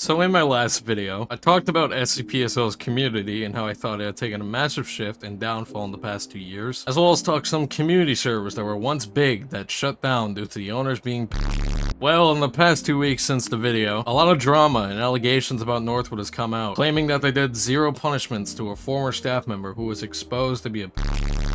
So in my last video, I talked about SCP-SL's community and how I thought it had taken a massive shift and downfall in the past 2 years, as well as talk some community servers that were once big that shut down due to the owners being well, in the past 2 weeks since the video, a lot of drama and allegations about Northwood has come out, claiming that they did 0 punishments to a former staff member who was exposed to be a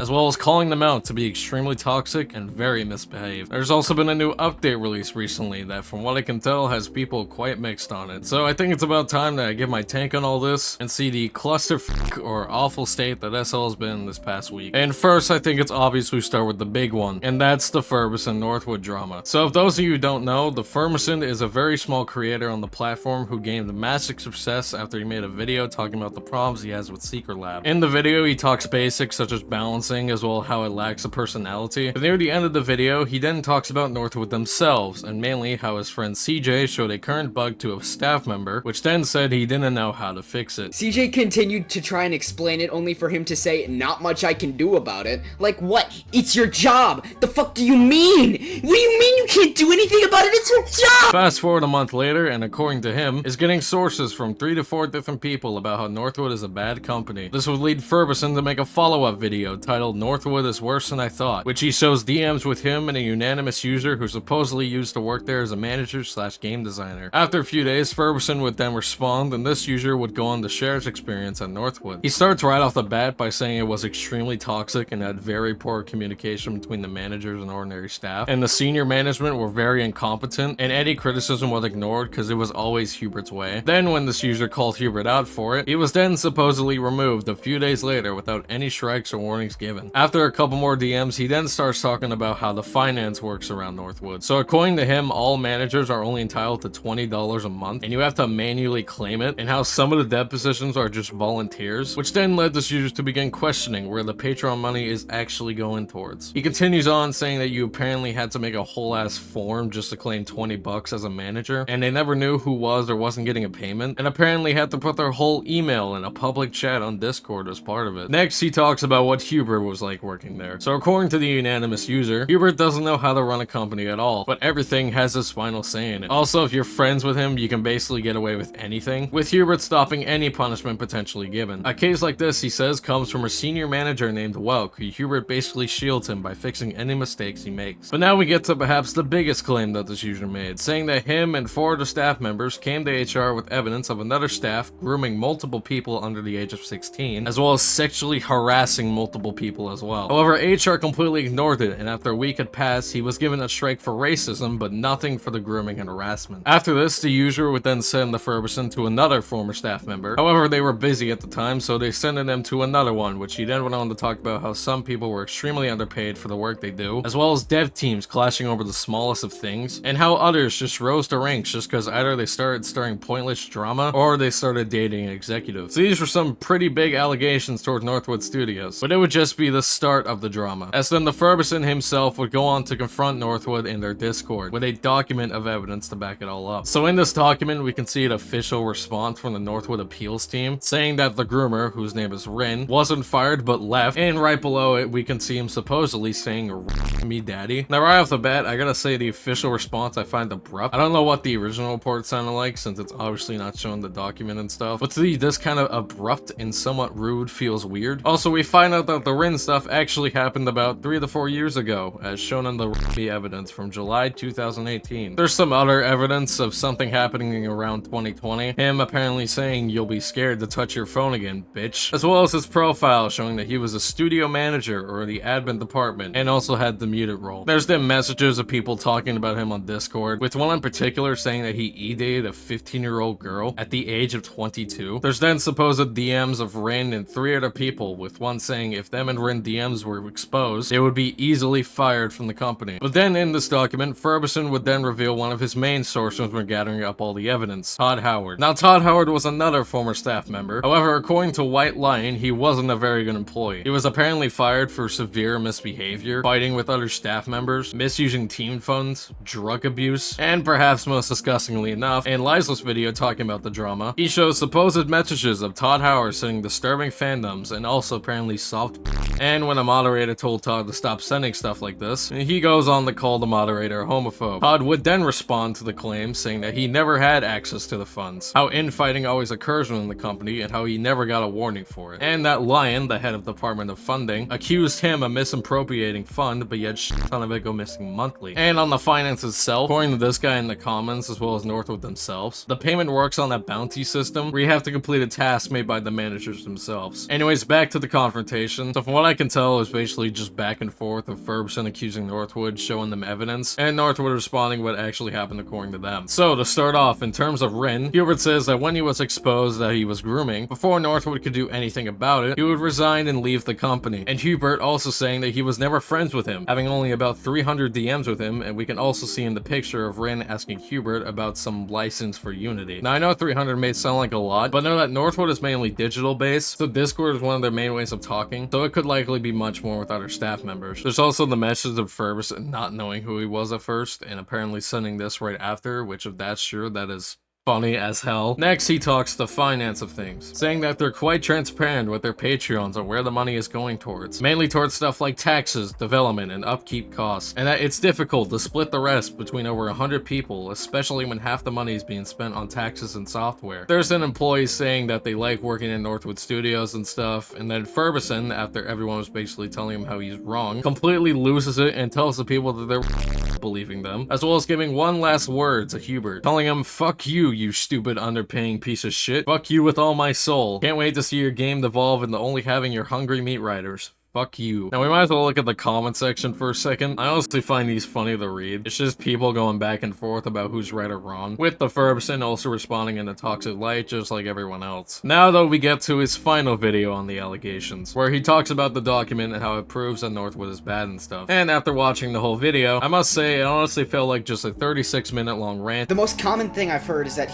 as well as calling them out to be extremely toxic and very misbehaved. There's also been a new update released recently that, from what I can tell, has people quite mixed on it. So I think it's about time that I give my take on all this and see the clusterfuck or awful state that SL has been this past week. And first, I think it's obvious we start with the big one, and that's the Ferbison Northwood drama. So if those of you who don't know, the Ferbison is a very small creator on the platform who gained massive success after he made a video talking about the problems he has with Secret Lab. In the video, he talks basics such as balancing, as well as how it lacks a personality. But near the end of the video, he then talks about Northwood themselves, and mainly how his friend CJ showed a current bug to a staff member, which then said he didn't know how to fix it. CJ continued to try and explain it, only for him to say, "Not much I can do about it." Like, what? It's your job! The fuck do you mean? What do you mean you can't do anything about it? It's your job! Fast forward a month later, and according to him, is getting sources from 3 to 4 different people about how Northwood is a bad company. This would lead Ferbison to make a follow-up video titled "Northwood is worse than I thought," which he shows DMs with him and a unanimous user who supposedly used to work there as a manager / game designer. After a few days, Ferbison would then respond, and this user would go on to share his experience at Northwood. He starts right off the bat by saying it was extremely toxic and had very poor communication between the managers and ordinary staff, and the senior management were very incompetent, and any criticism was ignored because it was always Hubert's way. Then when this user called Hubert out for it, he was then supposedly removed a few days later without any strikes or warnings given. After a couple more DMs, he then starts talking about how the finance works around Northwood. So according to him, all managers are only entitled to $20 a month, and you have to manually claim it, and how some of the dev positions are just volunteers, which then led this user to begin questioning where the Patreon money is actually going towards. He continues on saying that you apparently had to make a whole ass form just to claim 20 bucks as a manager, and they never knew who was or wasn't getting a payment, and apparently had to put their whole email in a public chat on Discord as part of it. Next, he talks about what Hubert was like working there. So according to the unanimous user, Hubert doesn't know how to run a company at all, but everything has his final say in it. Also, if you're friends with him, you can basically get away with anything, with Hubert stopping any punishment potentially given. A case like this, he says, comes from a senior manager named Welk, who Hubert basically shields him by fixing any mistakes he makes. But now we get to perhaps the biggest claim that this user made, saying that him and 4 other staff members came to HR with evidence of another staff grooming multiple people under the age of 16, as well as sexually harassing multiple people as well. However, HR completely ignored it, and after a week had passed, he was given a strike for racism, but nothing for the grooming and harassment. After this, the user would then send the Ferbison to another former staff member. However, they were busy at the time, so they sent them to another one, which he then went on to talk about how some people were extremely underpaid for the work they do, as well as dev teams clashing over the smallest of things, and how others just rose to ranks just because either they started starring pointless drama or they started dating executives. So these were some pretty big allegations toward Northwood Studios, but it would just be the start of the drama, as then the Ferbison himself would go on to confront Northwood in their Discord with a document of evidence to back it all up. So in this document, we can see an official response from the Northwood appeals team saying that the groomer, whose name is Rin, wasn't fired but left, and right below it we can see him supposedly saying "me daddy." Now right off the bat, I gotta say the official response I find abrupt. I don't know what the original report sounded like since it's obviously not showing the document and stuff, but to see this kind of abrupt and somewhat rude feels weird. Also, we find out that the Rin stuff actually happened about 3 to 4 years ago, as shown in the evidence from July 2018. There's some other evidence of something happening around 2020, him apparently saying "you'll be scared to touch your phone again, bitch," as well as his profile showing that he was a studio manager or the admin department, and also had the muted role. There's then messages of people talking about him on Discord, with one in particular saying that he e-dated a 15-year-old girl at the age of 22. There's then supposed DMs of Rin and 3 other people, with one saying if them and Rin DMs were exposed, they would be easily fired from the company. But then in this document, Ferbison would then reveal one of his main sources when gathering up all the evidence, Todd Howard. Now Todd Howard was another former staff member. However, according to White Lion, he wasn't a very good employee. He was apparently fired for severe misbehavior, fighting with other staff members, misusing team funds, drug abuse, and perhaps most disgustingly enough, in Liza's video talking about the drama, he shows supposed messages of Todd Howard sending disturbing fandoms and also apparently soft And when a moderator told Todd to stop sending stuff like this, he goes on to call the moderator a homophobe. Todd would then respond to the claim, saying that he never had access to the funds, how infighting always occurs within the company, and how he never got a warning for it. And that Lion, the head of the Department of Funding, accused him of misappropriating fund, but yet shit ton of it go missing monthly. And on the finance itself, according to this guy in the comments, as well as Northwood themselves, the payment works on that bounty system, where you have to complete a task made by the managers themselves. Anyways, back to the confrontation. So from what I can tell, it was basically just back and forth of Ferbison accusing Northwood, showing them evidence, and Northwood responding what actually happened according to them. So to start off, in terms of Rin, Hubert says that when he was exposed that he was grooming, before Northwood could do anything about it, he would resign and leave the company. And Hubert also saying that he was never friends with him, having only about 300 DMs with him, and we can also see in the picture of Rin asking Hubert about some license for Unity. Now I know 300 may sound like a lot, but know that Northwood is mainly digital based, so Discord is one of their main ways of talking, so it could likely be much more with other staff members. There's also the message of Ferbison not knowing who he was at first, and apparently sending this right after, which if that's true, that is funny as hell. Next, he talks the finance of things, saying that they're quite transparent with their Patreons on where the money is going towards, mainly towards stuff like taxes, development, and upkeep costs, and that it's difficult to split the rest between over 100 people, especially when half the money is being spent on taxes and software. There's an employee saying that they like working in Northwood Studios and stuff, and then Ferbison, after everyone was basically telling him how he's wrong, completely loses it and tells the people that they're believing them, as well as giving one last word to Hubert, telling him, "Fuck you stupid underpaying piece of shit. Fuck you with all my soul. Can't wait to see your game devolve into only having your hungry meat riders. Fuck you." Now we might as well look at the comment section for a second. I honestly find these funny to read. It's just people going back and forth about who's right or wrong, with the Ferbison also responding in a toxic light just like everyone else. Now though, we get to his final video on the allegations, where he talks about the document and how it proves that Northwood is bad and stuff. And after watching the whole video, I must say it honestly felt like just a 36-minute long rant. The most common thing I've heard is that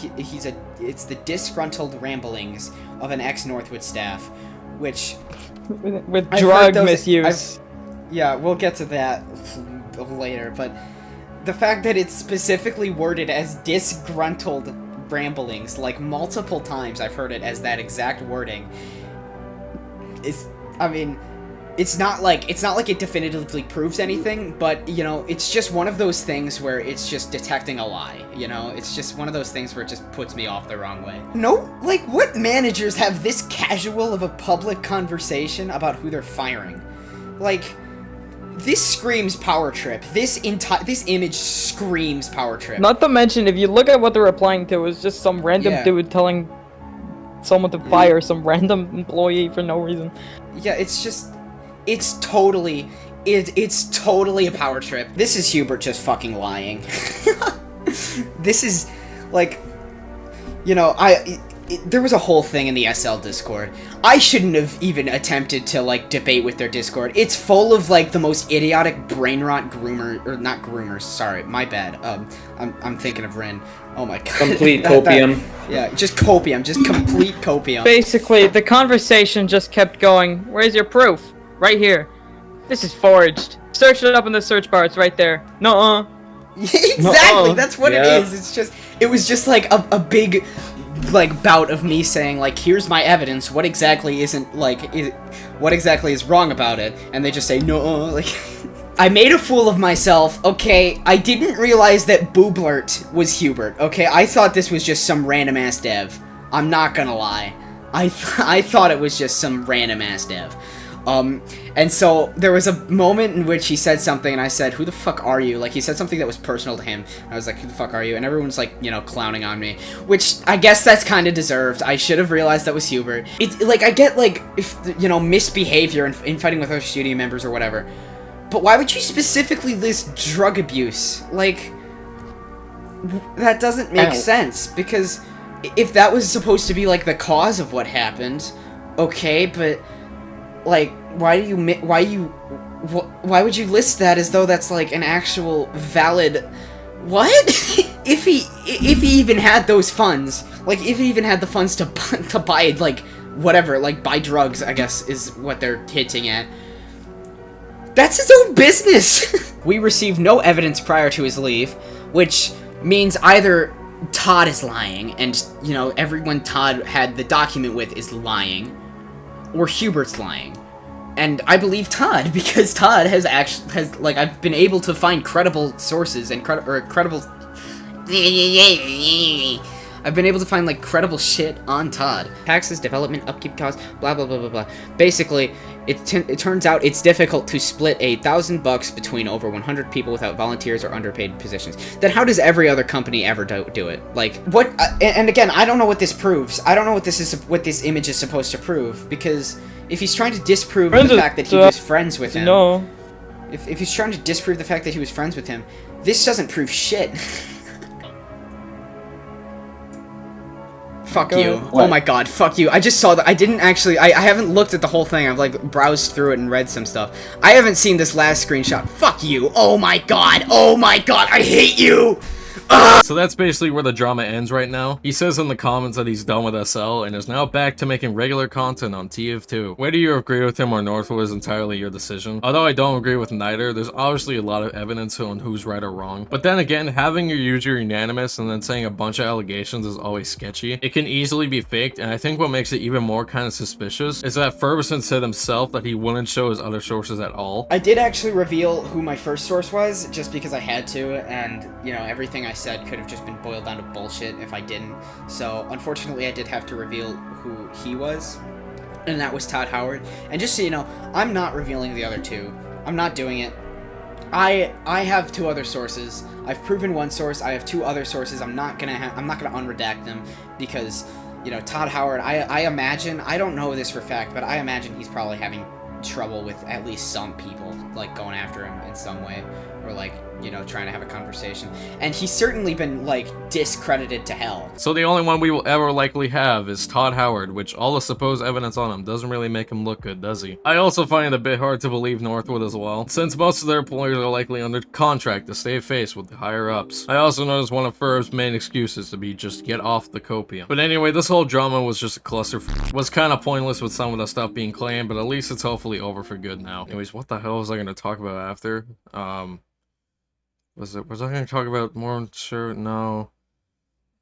it's the disgruntled ramblings of an ex-Northwood staff, which with drug misuse. Yeah, we'll get to that later, but the fact that it's specifically worded as disgruntled ramblings, like multiple times I've heard it as that exact wording, is, I mean, it's not like it definitively proves anything, but, you know, it's just one of those things where it's just detecting a lie, you know? It's just one of those things where it just puts me off the wrong way. No, like, what managers have this casual of a public conversation about who they're firing? Like, this screams power trip. This image screams power trip. Not to mention, if you look at what they're replying to, it's just some random dude telling someone to fire some random employee for no reason. Yeah, it's just... It's totally a power trip. This is Hubert just fucking lying. This is, like, you know, there was a whole thing in the SL Discord. I shouldn't have even attempted to, like, debate with their Discord. It's full of, like, the most idiotic brain rot not groomers, sorry, my bad. I'm thinking of Rin. Oh my god. Complete copium. Yeah, just copium, just complete copium. Basically, the conversation just kept going, where's your proof? Right here. This is forged. Search it up in the search bar, it's right there. Nuh-uh. Exactly, that's what it is. It was just like a big, like, bout of me saying, like, here's my evidence, what exactly isn't, like, what exactly is wrong about it, and they just say, nuh-uh, like... I made a fool of myself, okay? I didn't realize that Booblert was Hubert, okay? I thought this was just some random-ass dev. I'm not gonna lie. I thought it was just some random-ass dev. And so there was a moment in which he said something and I said, who the fuck are you? Like, he said something that was personal to him. I was like, who the fuck are you? And everyone's like, you know, clowning on me, which I guess that's kind of deserved. I should have realized that was Hubert. It's like, I get, like, if, you know, misbehavior in fighting with other studio members or whatever, but why would you specifically list drug abuse? Like, that doesn't make sense, because if that was supposed to be, like, the cause of what happened, okay, but, like, why would you list that as though that's, like, an actual valid... What? if he even had those funds, like, if he even had the funds to buy, like, whatever, like, buy drugs, I guess, is what they're hinting at. That's his own business! We received no evidence prior to his leave, which means either Todd is lying, and, you know, everyone Todd had the document with is lying, or Hubert's lying. And I believe Todd, because Todd has like, I've been able to find credible sources and credible I've been able to find, like, credible shit on Todd. Taxes, development, upkeep costs, blah, blah, blah, blah, blah. Basically, it turns out it's difficult to split $1,000 between over 100 people without volunteers or underpaid positions. Then how does every other company ever do it? Like, what, and again, I don't know what this proves. I don't know what this image is supposed to prove, because if he's trying to disprove the fact that he was friends with him... No. If he's trying to disprove the fact that he was friends with him, this doesn't prove shit. Fuck you. What? Oh my god, fuck you. I just saw that. I didn't actually... I haven't looked at the whole thing. I've, like, browsed through it and read some stuff. I haven't seen this last screenshot. Fuck you. Oh my god. Oh my god. I hate you. So that's basically where the drama ends right now. He says in the comments that he's done with SL and is now back to making regular content on TF2. Whether you agree with him or Northwood is entirely your decision. Although I don't agree with neither, there's obviously a lot of evidence on who's right or wrong. But then again, having your user unanimous and then saying a bunch of allegations is always sketchy. It can easily be faked, and I think what makes it even more kind of suspicious is that Ferbison said himself that he wouldn't show his other sources at all. I did actually reveal who my first source was, just because I had to, and, you know, everything I said could have just been boiled down to bullshit if I didn't. So, unfortunately, I did have to reveal who he was, and that was Todd Howard. And just so you know, I'm not revealing the other two. I'm not doing it. I have two other sources. I've proven one source. I have two other sources. I'm not gonna unredact them because, you know, Todd Howard. I imagine, I don't know this for a fact, but I imagine he's probably having trouble with at least some people, like, going after him in some way, or, like, you know, trying to have a conversation. And he's certainly been, like, discredited to hell. So the only one we will ever likely have is Todd Howard, which all the supposed evidence on him doesn't really make him look good, does he? I also find it a bit hard to believe Northwood as well, since most of their employers are likely under contract to stay face with the higher-ups. I also noticed one of Ferb's main excuses to be just get off the copium. But anyway, this whole drama was just a cluster. Was kind of pointless with some of the stuff being claimed, but at least it's hopefully over for good now. Anyways, what the hell was I going to talk about after? Was I going to talk about more? Sure, no.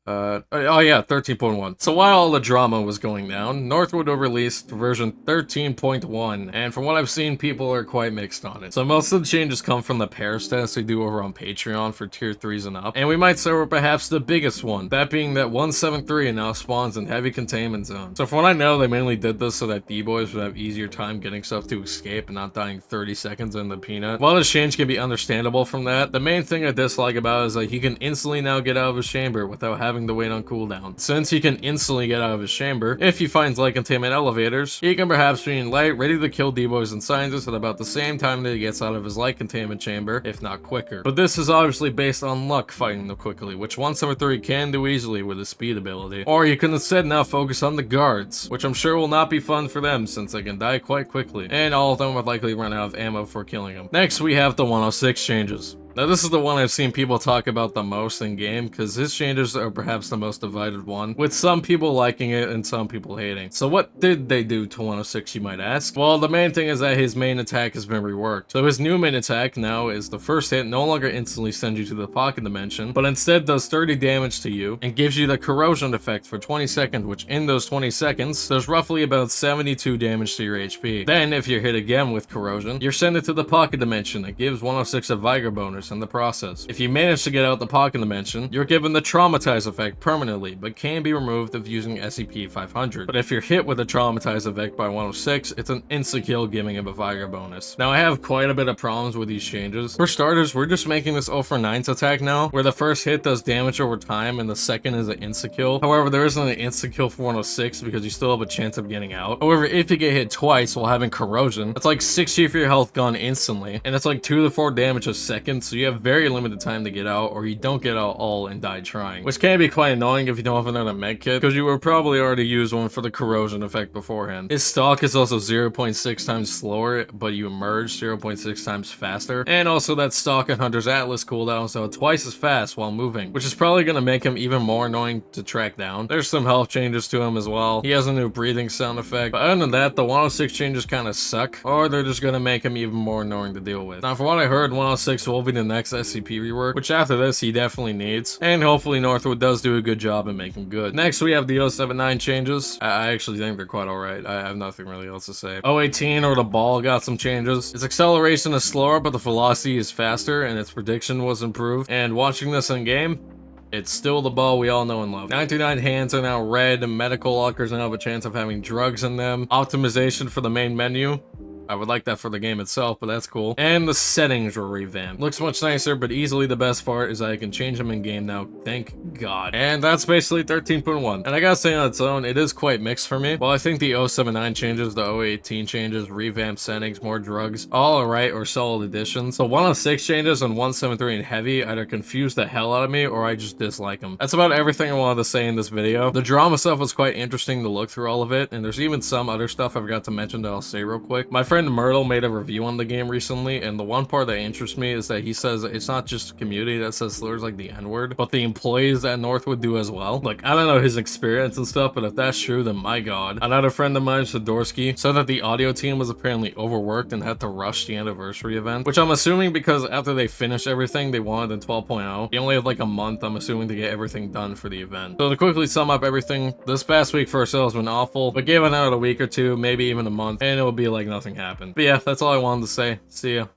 Oh yeah, 13.1. So while all the drama was going down, Northwood released version 13.1, and from what I've seen, people are quite mixed on it. So most of the changes come from the pair stats they do over on Patreon for tier 3s and up, and we might start with perhaps the biggest one, that being that 173 now spawns in heavy containment zone. So from what I know, they mainly did this so that D-boys would have easier time getting stuff to escape and not dying 30 seconds in the peanut. While this change can be understandable from that, the main thing I dislike about it is that he can instantly now get out of his chamber without having to wait on cooldown. Since he can instantly get out of his chamber, if he finds light containment elevators, he can perhaps be in light, ready to kill D-boys and scientists at about the same time that he gets out of his light containment chamber, if not quicker. But this is obviously based on luck fighting them quickly, which 173 can do easily with his speed ability. Or you can instead now focus on the guards, which I'm sure will not be fun for them since they can die quite quickly, and all of them would likely run out of ammo before killing them. Next, we have the 106 changes. Now this is the one I've seen people talk about the most in game, because his changes are perhaps the most divided one, with some people liking it and some people hating. So what did they do to 106, you might ask? Well, the main thing is that his main attack has been reworked. So his new main attack now is the first hit no longer instantly sends you to the pocket dimension, but instead does 30 damage to you, and gives you the corrosion effect for 20 seconds, which in those 20 seconds, there's roughly about 72 damage to your HP. Then, if you're hit again with corrosion, you're sent into the pocket dimension that gives 106 a Vigor bonus in the process. If you manage to get out the pocket dimension, you're given the Traumatize effect permanently, but can be removed if using SCP-500. But if you're hit with a Traumatize effect by 106, it's an insta-kill giving him a Vigor bonus. Now I have quite a bit of problems with these changes. For starters, we're just making this 0 for 9's attack now, where the first hit does damage over time and the second is an insta-kill. However, there isn't an insta-kill for 106 because you still have a chance of getting out. However, if you get hit twice while having corrosion, it's like 60 of your health gone instantly, and it's like 2 to 4 damage a second, so you have very limited time to get out, or you don't get out all and die trying. Which can be quite annoying if you don't have another medkit, because you will probably already use one for the corrosion effect beforehand. His stalk is also 0.6 times slower, but you emerge 0.6 times faster, and also that stalk and Hunter's Atlas cooldown, so twice as fast while moving, which is probably going to make him even more annoying to track down. There's some health changes to him as well. He has a new breathing sound effect, but other than that, the 106 changes kind of suck, or they're just going to make him even more annoying to deal with. Now, from what I heard, 106 will be the next SCP rework, which after this he definitely needs, and hopefully Northwood does do a good job in making good. Next we have the 079 changes. I actually think they're quite alright. I have nothing really else to say. 018 or the ball got some changes. Its acceleration is slower, but the velocity is faster, and its prediction was improved. And watching this in game, it's still the ball we all know and love. 929 hands are now red, and medical lockers now have a chance of having drugs in them. Optimization for the main menu. I would like that for the game itself, but that's cool. And the settings were revamped. Looks much nicer, but easily the best part is I can change them in game now. Thank God. And that's basically 13.1. And I gotta say on its own, it is quite mixed for me. While I think the 079 changes, the 018 changes, revamped settings, more drugs, all alright or solid additions. The 106 changes and 173 and heavy either confuse the hell out of me or I just dislike them. That's about everything I wanted to say in this video. The drama stuff was quite interesting to look through all of it, and there's even some other stuff I forgot to mention that I'll say real quick. My friend Myrtle made a review on the game recently, and the one part that interests me is that he says it's not just the community that says slurs like the N-word, but the employees at Northwood do as well. Like, I don't know his experience and stuff, but if that's true, then my God. Another friend of mine, Sidorsky, said that the audio team was apparently overworked and had to rush the anniversary event, which I'm assuming because after they finished everything they wanted in 12.0, they only had like a month, I'm assuming, to get everything done for the event. So to quickly sum up everything, this past week for ourselves has been awful, but give it out a week or two, maybe even a month, and it will be like nothing happened. But yeah, that's all I wanted to say. See ya.